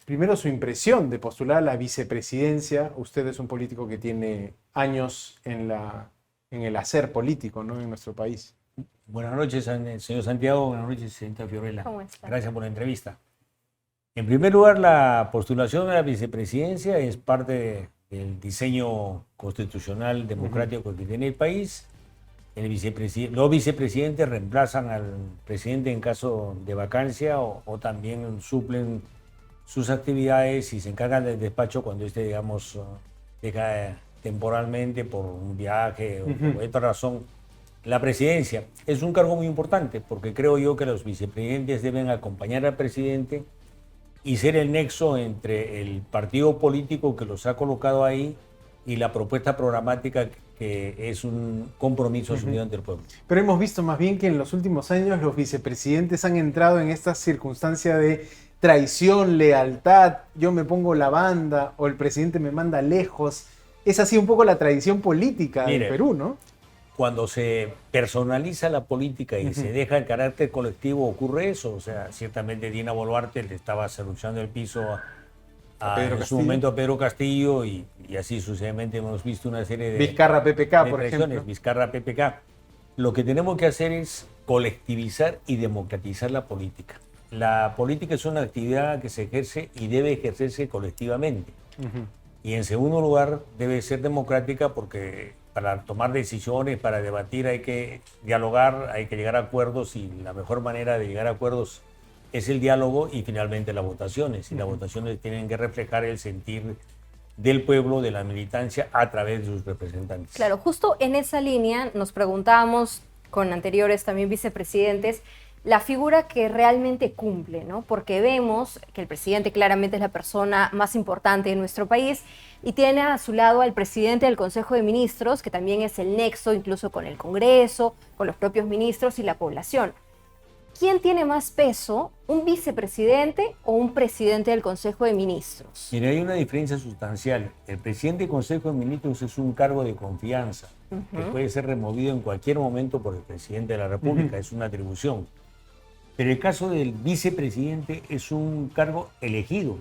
primero su impresión de postular a la vicepresidencia. Usted es un político que tiene años en el hacer político, ¿no?, en nuestro país. Buenas noches, señor Santiago. Buenas noches, señorita Fiorella. ¿Cómo está? Gracias por la entrevista. En primer lugar, la postulación a la vicepresidencia es parte del diseño constitucional democrático que tiene el país. Los vicepresidentes reemplazan al presidente en caso de vacancia o también suplen sus actividades y se encargan del despacho cuando este, digamos, deja temporalmente por un viaje o por otra razón la presidencia. Es un cargo muy importante porque creo yo que los vicepresidentes deben acompañar al presidente y ser el nexo entre el partido político que los ha colocado ahí y la propuesta programática que es un compromiso asumido ante el pueblo. Pero hemos visto más bien que en los últimos años los vicepresidentes han entrado en esta circunstancia de traición, lealtad, yo me pongo la banda o el presidente me manda lejos. Es así un poco la tradición política del Perú, ¿no? Cuando se personaliza la política y se deja el carácter colectivo, ocurre eso. O sea, ciertamente Dina Boluarte le estaba cerruchando el piso en su momento a Pedro Castillo y así sucesivamente hemos visto una serie de Vizcarra PPK, por ejemplo. Vizcarra PPK. Lo que tenemos que hacer es colectivizar y democratizar la política. La política es una actividad que se ejerce y debe ejercerse colectivamente. Y en segundo lugar, debe ser democrática porque para tomar decisiones, para debatir hay que dialogar, hay que llegar a acuerdos y la mejor manera de llegar a acuerdos es el diálogo y finalmente las votaciones. Y las votaciones tienen que reflejar el sentir del pueblo, de la militancia, a través de sus representantes. Claro, justo en esa línea nos preguntábamos con anteriores también vicepresidentes la figura que realmente cumple, ¿no? Porque vemos que el presidente claramente es la persona más importante de nuestro país y tiene a su lado al presidente del Consejo de Ministros, que también es el nexo incluso con el Congreso, con los propios ministros y la población. ¿Quién tiene más peso, un vicepresidente o un presidente del Consejo de Ministros? Mire, hay una diferencia sustancial. El presidente del Consejo de Ministros es un cargo de confianza que puede ser removido en cualquier momento por el presidente de la República, es una atribución. Pero el caso del vicepresidente es un cargo elegido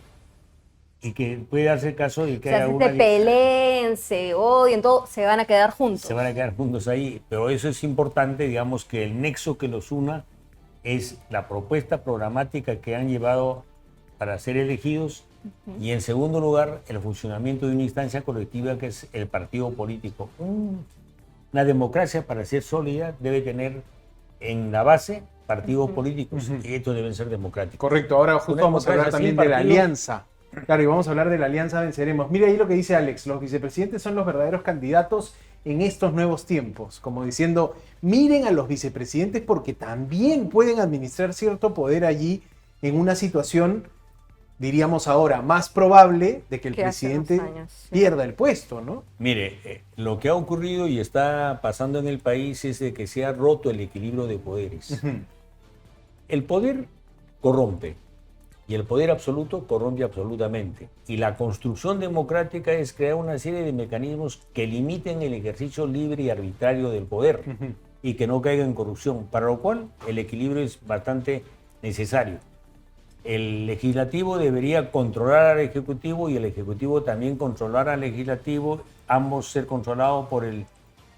y que puede darse el caso de que haya una... se peleen, se odien, todo, se van a quedar juntos. Se van a quedar juntos ahí, pero eso es importante, digamos, que el nexo que los una es la propuesta programática que han llevado para ser elegidos y en segundo lugar el funcionamiento de una instancia colectiva que es el partido político. Una democracia para ser sólida debe tener en la base partidos políticos y estos deben ser democráticos. Correcto, ahora justo vamos a hablar también de la alianza. Claro, y vamos a hablar de la alianza Venceremos. Mire ahí lo que dice Alex, los vicepresidentes son los verdaderos candidatos en estos nuevos tiempos, como diciendo, miren a los vicepresidentes porque también pueden administrar cierto poder allí en una situación, diríamos ahora, más probable de que el presidente pierda el puesto, ¿no? Mire, lo que ha ocurrido y está pasando en el país es de que se ha roto el equilibrio de poderes. El poder corrompe y el poder absoluto corrompe absolutamente. Y la construcción democrática es crear una serie de mecanismos que limiten el ejercicio libre y arbitrario del poder y que no caiga en corrupción, para lo cual el equilibrio es bastante necesario. El legislativo debería controlar al ejecutivo y el ejecutivo también controlar al legislativo, ambos ser controlados por el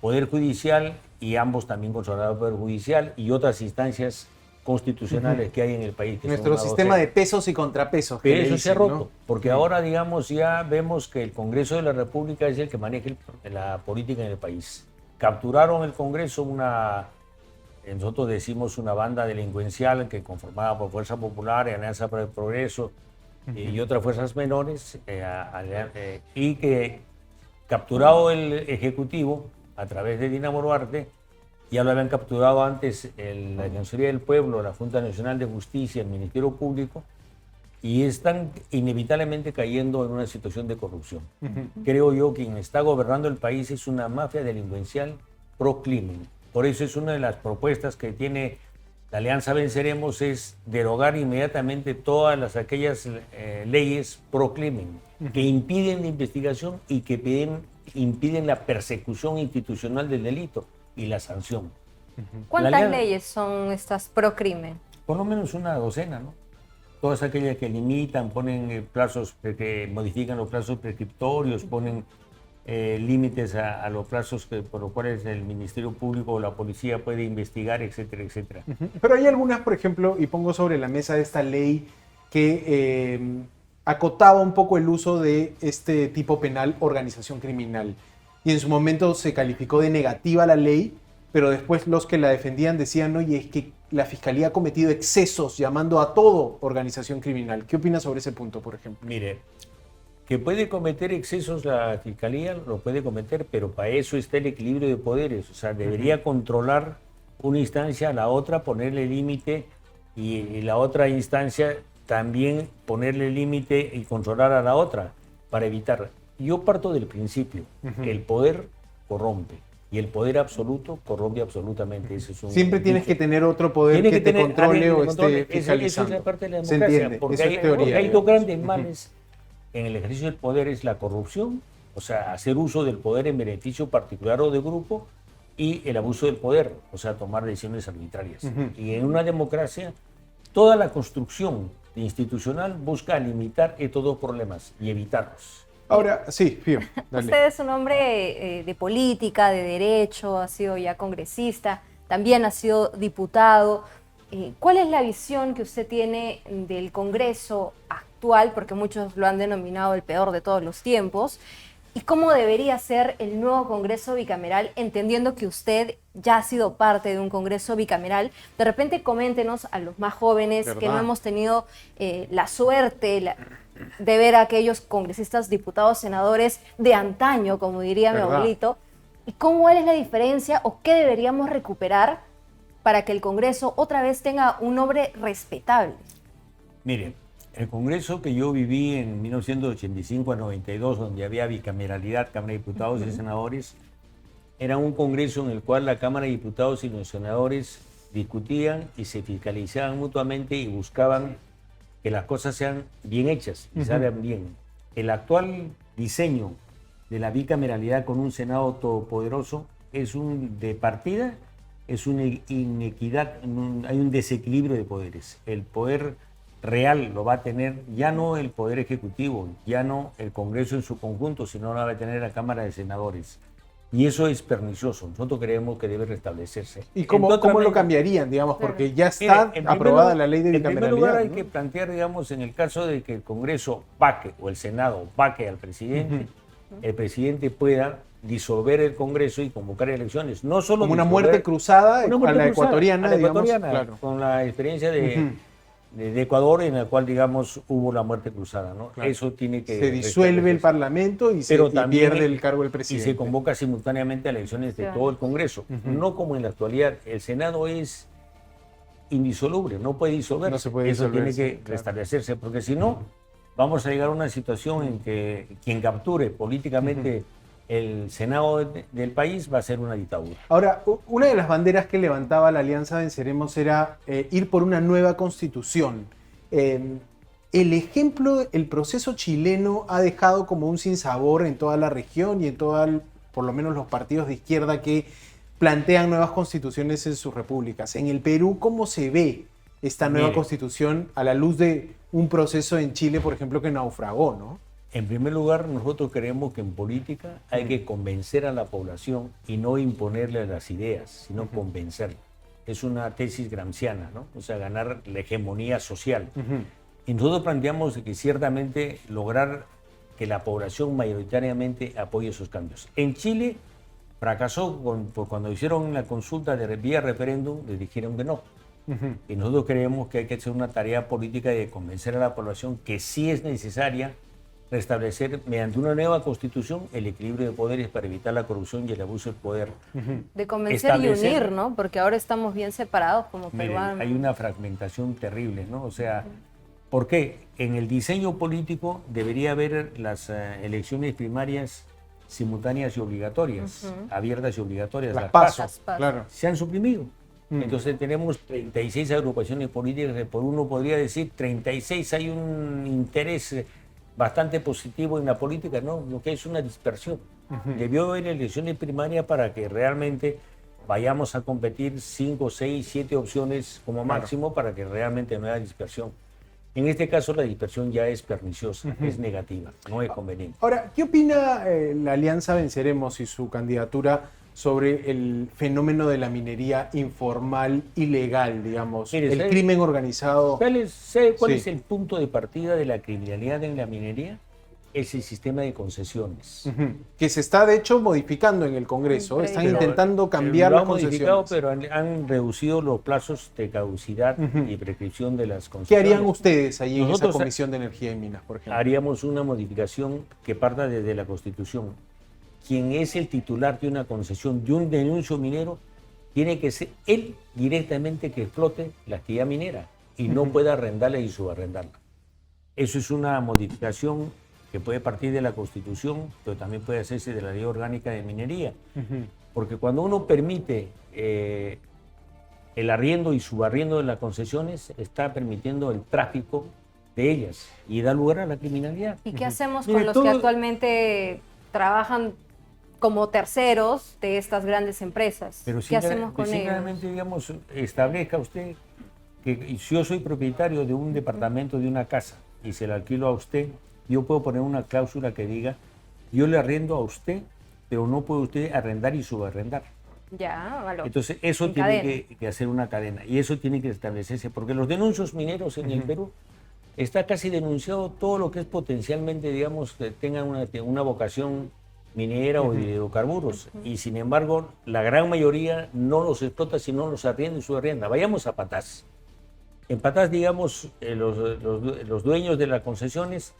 poder judicial y ambos también controlados por el poder judicial y otras instancias constitucionales que hay en el país. Nuestro sistema de pesos y contrapesos. Pero eso se ha roto, ¿no? Porque ahora, digamos, ya vemos que el Congreso de la República es el que maneja la política en el país. Capturaron el Congreso nosotros decimos una banda delincuencial que conformada por Fuerza Popular, Alianza para el Progreso y otras fuerzas menores, y que capturado el Ejecutivo a través de Dina Boluarte, ya lo habían capturado antes la Defensoría del Pueblo, la Junta Nacional de Justicia, el Ministerio Público, y están inevitablemente cayendo en una situación de corrupción. Creo yo que quien está gobernando el país es una mafia delincuencial pro-crimen. Por eso es una de las propuestas que tiene la Alianza Venceremos, es derogar inmediatamente todas aquellas leyes pro-crimen que impiden la investigación y que impiden la persecución institucional del delito y la sanción. ¿Cuántas leyes son estas pro-crimen? Por lo menos una docena, ¿no? todas aquellas que limitan, ponen plazos, que modifican los plazos prescriptorios, ponen límites a los plazos por los cuales el Ministerio Público o la policía puede investigar, etcétera, etcétera. Pero hay algunas, por ejemplo, y pongo sobre la mesa esta ley que acotaba un poco el uso de este tipo penal, organización criminal. Y en su momento se calificó de negativa la ley, pero después los que la defendían decían, oye, es que la Fiscalía ha cometido excesos llamando a todo organización criminal. ¿Qué opinas sobre ese punto, por ejemplo? Mire, que puede cometer excesos la Fiscalía, lo puede cometer, pero para eso está el equilibrio de poderes. O sea, debería controlar una instancia a la otra, ponerle límite, y la otra instancia también ponerle límite y controlar a la otra para evitar. Yo parto del principio que el poder corrompe y el poder absoluto corrompe absolutamente. Ese es Siempre tienes que tener otro poder que te controle o esté fiscalizando. Esa es la parte de la Se democracia, entiende, porque eso es teoría, hay dos grandes males en el ejercicio del poder: es la corrupción, o sea, hacer uso del poder en beneficio particular o de grupo, y el abuso del poder, o sea, tomar decisiones arbitrarias. Y en una democracia, toda la construcción institucional busca limitar estos dos problemas y evitarlos. Ahora, sí, Fío, dale. Usted es un hombre de política, de derecho, ha sido ya congresista, también ha sido diputado. ¿Cuál es la visión que usted tiene del Congreso actual? Porque muchos lo han denominado el peor de todos los tiempos. ¿Y cómo debería ser el nuevo Congreso bicameral, entendiendo que usted ya ha sido parte de un Congreso bicameral? De repente coméntenos a los más jóvenes, ¿verdad?, que no hemos tenido la suerte de ver a aquellos congresistas, diputados, senadores de antaño, como diría mi abuelito. ¿Y cuál es la diferencia o qué deberíamos recuperar para que el Congreso otra vez tenga un nombre respetable? Mire, el Congreso que yo viví en 1985 a 92, donde había bicameralidad, Cámara de Diputados y Senadores, era un Congreso en el cual la Cámara de Diputados y los senadores discutían y se fiscalizaban mutuamente y buscaban que las cosas sean bien hechas y salgan bien. El actual diseño de la bicameralidad con un Senado todopoderoso es de partida, es una inequidad, hay un desequilibrio de poderes. El poder real lo va a tener ya no el Poder Ejecutivo, ya no el Congreso en su conjunto, sino lo va a tener la Cámara de Senadores. Y eso es pernicioso. Nosotros creemos que debe restablecerse. ¿Y cómo lo cambiarían, digamos? Porque ya está aprobada la ley de bicameralidad. En primer lugar, hay que plantear, digamos, en el caso de que el Congreso vaque o el Senado vaque al presidente, el presidente pueda disolver el Congreso y convocar elecciones. No solo como una muerte cruzada a la ecuatoriana, digamos, claro, con la experiencia de Ecuador, en la cual, digamos, hubo la muerte cruzada, ¿no? Claro. Eso tiene que... Se disuelve el Parlamento y pierde el cargo del presidente. Y se convoca simultáneamente a elecciones de todo el Congreso. No como en la actualidad. El Senado es indisoluble, no puede disolverse. No se puede Eso disolverse, tiene que restablecerse, porque si no, vamos a llegar a una situación en que quien capture políticamente el Senado del país va a ser una dictadura. Ahora, una de las banderas que levantaba la Alianza Venceremos era ir por una nueva constitución. El proceso chileno ha dejado como un sinsabor en toda la región y en por lo menos los partidos de izquierda que plantean nuevas constituciones en sus repúblicas. En el Perú, ¿cómo se ve esta nueva constitución a la luz de un proceso en Chile, por ejemplo, que naufragó, ¿no? En primer lugar, nosotros creemos que en política hay que convencer a la población y no imponerle las ideas, sino convencerla. Es una tesis gramsciana, ¿no? O sea, ganar la hegemonía social. Y nosotros planteamos que ciertamente lograr que la población mayoritariamente apoye esos cambios. En Chile fracasó cuando hicieron la consulta de vía referéndum, les dijeron que no. Y nosotros creemos que hay que hacer una tarea política de convencer a la población que sí es necesaria restablecer mediante una nueva constitución el equilibrio de poderes para evitar la corrupción y el abuso del poder. De convencer y unir, ¿no? Porque ahora estamos bien separados como peruanos. Hay una fragmentación terrible, ¿no? O sea, ¿por qué? En el diseño político debería haber las elecciones primarias simultáneas y obligatorias, abiertas y obligatorias. Las PASO, claro. Se han suprimido. Entonces tenemos 36 agrupaciones políticas que por uno podría decir 36 hay un interés bastante positivo en la política, no, lo que es una dispersión. Debió haber elecciones primarias para que realmente vayamos a competir 5, 6, 7 opciones como máximo para que realmente no haya dispersión. En este caso la dispersión ya es perniciosa, es negativa, no es conveniente. Ahora, ¿qué opina la Alianza Venceremos y su candidatura sobre el fenómeno de la minería informal ilegal, digamos, Mire, el ¿sabe- crimen organizado? ¿Sabe cuál Sí. es el punto de partida de la criminalidad en la minería? Es el sistema de concesiones. Ujú. Que se está, de hecho, modificando en el Congreso. Increíble. Están Pero, intentando cambiar Lo las han modificado, concesiones. pero han reducido los plazos de caducidad y prescripción de las ¿Qué concesiones. harían ustedes ahí en esa Nosotros Comisión de Energía y Minas, por ejemplo? haríamos una modificación que parta desde la Constitución. Quien es el titular de una concesión, de un denuncio minero, tiene que ser él directamente que explote la actividad minera y no pueda arrendarla y subarrendarla. Eso es una modificación que puede partir de la Constitución, pero también puede hacerse de la Ley Orgánica de Minería. Porque cuando uno permite el arriendo y subarriendo de las concesiones, está permitiendo el tráfico de ellas y da lugar a la criminalidad. ¿Y qué hacemos Mire, con los todo- que actualmente trabajan como terceros de estas grandes empresas? Pero ¿Qué hacemos con ellos? simplemente, digamos, establezca usted que si yo soy propietario de un departamento, de una casa, y se la alquilo a usted, yo puedo poner una cláusula que diga, yo le arriendo a usted, pero no puede usted arrendar y subarrendar. Ya, valor. Entonces, eso En tiene cadena. que hacer una cadena, y eso tiene que establecerse, porque los denuncios mineros en el Perú, está casi denunciado todo lo que es potencialmente, digamos, que tenga una vocación minera o de hidrocarburos, y sin embargo, la gran mayoría no los explota, sino los arrienda y subarrienda. Vayamos a Patás. En Patás, digamos, los dueños de las concesiones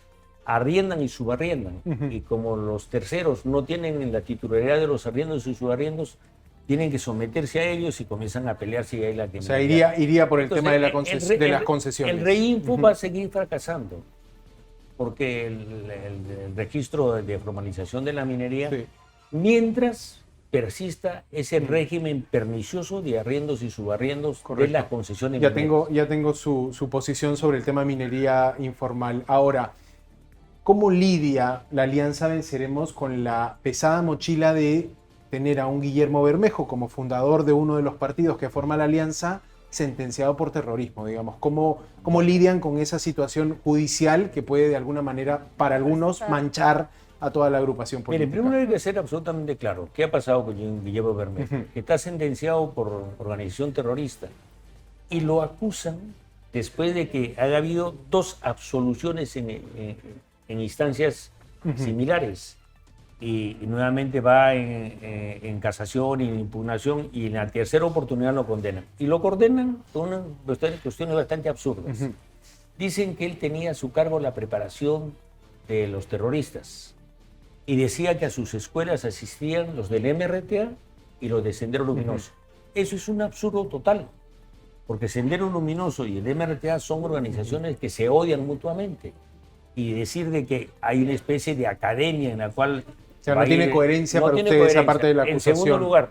arriendan y subarriendan, y como los terceros no tienen la titularidad de los arriendos y subarriendos, tienen que someterse a ellos y comienzan a pelearse y ahí la O sea, criminalidad. iría por el Entonces, tema de, de las el concesiones. reinfo va a seguir fracasando, porque el registro de formalización de la minería, Sí. mientras persista ese régimen pernicioso de arriendos y subarriendos de Correcto. las concesiones Ya mineras. tengo su posición sobre el tema minería informal. Ahora, ¿cómo lidia la Alianza Venceremos con la pesada mochila de tener a un Guillermo Bermejo como fundador de uno de los partidos que forma la Alianza, sentenciado por terrorismo, digamos? ¿Cómo lidian con esa situación judicial que puede de alguna manera, para algunos, manchar a toda la agrupación Mire, política? primero hay que ser absolutamente claro. ¿Qué ha pasado con Guillermo Bermejo? Que está sentenciado por organización terrorista y lo acusan después de que haya habido 2 absoluciones en instancias similares. Y nuevamente va en casación y en impugnación, y en la tercera oportunidad lo condenan. Y lo condenan con unas cuestiones bastante absurdas. Dicen que él tenía a su cargo la preparación de los terroristas y decía que a sus escuelas asistían los del MRTA y los de Sendero Luminoso. Eso es un absurdo total, porque Sendero Luminoso y el MRTA son organizaciones que se odian mutuamente. Y decir de que hay una especie de academia en la cual... O sea, no tiene coherencia para usted esa parte de la acusación. En segundo lugar,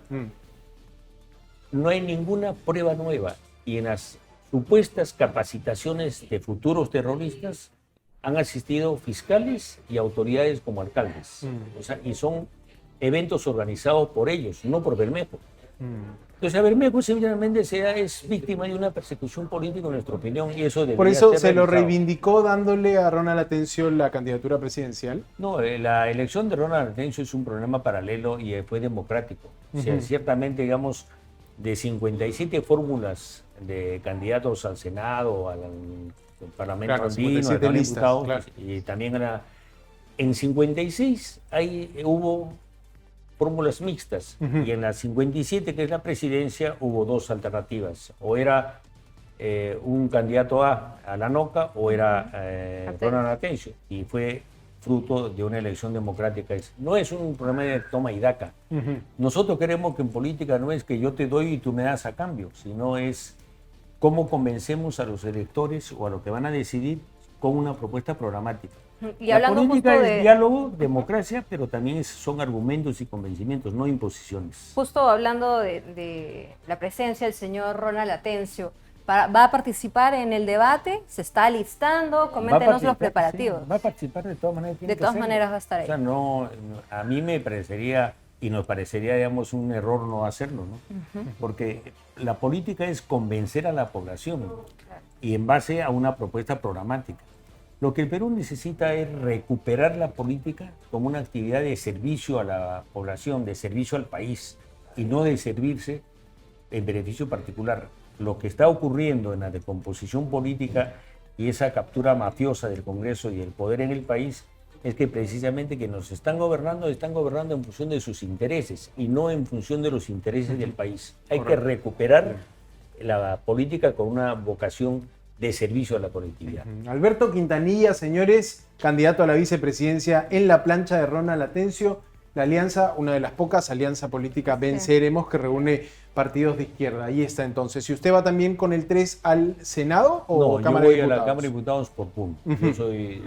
no hay ninguna prueba nueva, y en las supuestas capacitaciones de futuros terroristas han asistido fiscales y autoridades como alcaldes. O sea, y son eventos organizados por ellos, no por Bermejo. Entonces, Bermejo simplemente es víctima de una persecución política, en nuestra opinión, y eso Por debería eso ser se lo revisado. reivindicó dándole a Ronald Atencio la candidatura presidencial. No, la elección de Ronald Atencio es un programa paralelo y fue democrático. O sea, ciertamente, digamos, de 57 fórmulas de candidatos al Senado, al Parlamento Claro, andino, 57 a los listas, diputados, claro. y también en 56 ahí hubo fórmulas mixtas, y en la 57, que es la presidencia, hubo 2 alternativas. O era un candidato a la NOCA, o era Ronald Atencio, y fue fruto de una elección democrática. No es un problema de toma y daca. Nosotros queremos que en política no es que yo te doy y tú me das a cambio, sino es cómo convencemos a los electores o a los que van a decidir con una propuesta programática. Y La hablando política justo es de... diálogo, democracia, pero también son argumentos y convencimientos, no imposiciones. Justo hablando de la presencia del señor Ronald Atencio, ¿va a participar en el debate? ¿Se está alistando? Coméntenos los preparativos. Sí, va a participar de todas maneras. De todas maneras va a estar ahí. O sea, a mí me parecería, y nos parecería, digamos, un error no hacerlo, ¿no? Porque la política es convencer a la población. y en base a una propuesta programática. Lo que el Perú necesita es recuperar la política como una actividad de servicio a la población, de servicio al país, y no de servirse en beneficio particular. Lo que está ocurriendo en la decomposición política y esa captura mafiosa del Congreso y del poder en el país es que precisamente que nos están gobernando en función de sus intereses y no en función de los intereses del país. Hay que recuperar la política con una vocación de servicio a la colectividad. Alberto Quintanilla, señores, candidato a la vicepresidencia en la plancha de Ronald Atencio. La alianza, una de las pocas alianza política Venceremos que reúne partidos de izquierda. Ahí está entonces. ¿Y usted va también con el 3 al Senado o no, Cámara yo de voy a Diputados? la Cámara de Diputados por Puno. Yo soy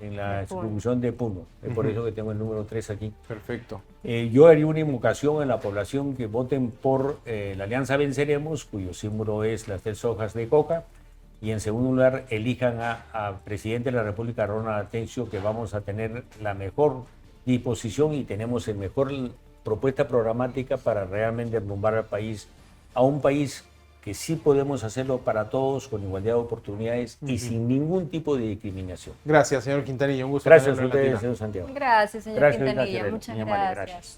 en la circunscripción de Puno. Es por eso que tengo el número 3 aquí. Perfecto. Yo haría una invocación a la población que voten por la Alianza Venceremos, cuyo símbolo es las 3 hojas de coca. Y en segundo lugar, elijan a presidente de la República, Ronald Atencio, que vamos a tener la mejor disposición y tenemos el mejor propuesta programática para realmente rumbar al país, a un país que sí podemos hacerlo para todos con igualdad de oportunidades y sin ningún tipo de discriminación. Gracias, señor Quintanilla. Un gusto. Gracias a tenerlo en ustedes, Latina. señor Santiago. Gracias, señor Gracias, Quintanilla. Ignacio. Muchas Muy amable, gracias.